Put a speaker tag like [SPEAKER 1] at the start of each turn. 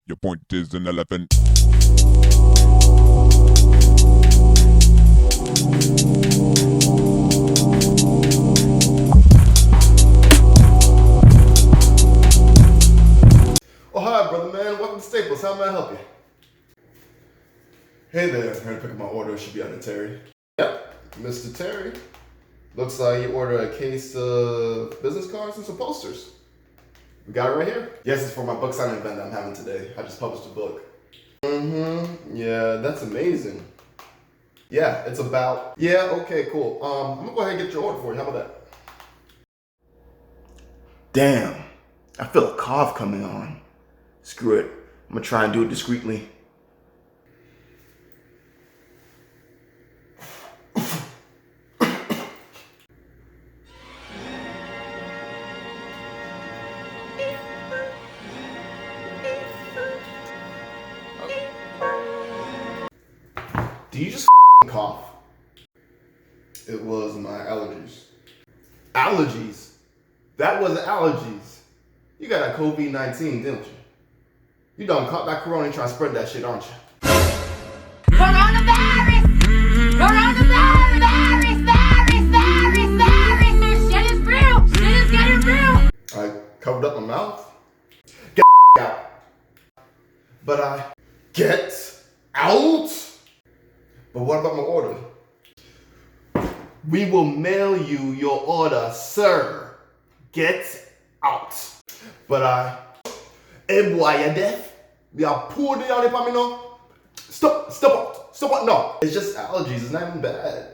[SPEAKER 1] Your point is an elephant.
[SPEAKER 2] Oh, hi, brother man. Welcome to Staples. How may I help you? Hey there. I'm here to pick up my order. It should be under Terry. Yep, Mr. Terry. Looks like you ordered a case of business cards and some posters. We got it right here. Yes, it's for my book signing event that I'm having today. I just published a book. Yeah, that's amazing. Yeah, it's about... Yeah, okay, cool. I'm gonna go ahead and get your order for you. How about that? Damn, I feel a cough coming on. Screw it. I'm gonna try and do it discreetly. Do you just cough? It was my allergies. Allergies? That was allergies. You got that COVID-19, didn't you? You done caught that corona and trying to spread that shit, aren't you?
[SPEAKER 3] Coronavirus! Coronavirus! Virus! Shit is real! Shit is getting real!
[SPEAKER 2] I covered up my mouth. Get out. But I get out? But what about my order? We will mail you your order, sir. Get out. But hey boy, you deaf? We are poor the out for me now. Stop, no. It's just allergies, it's not even bad.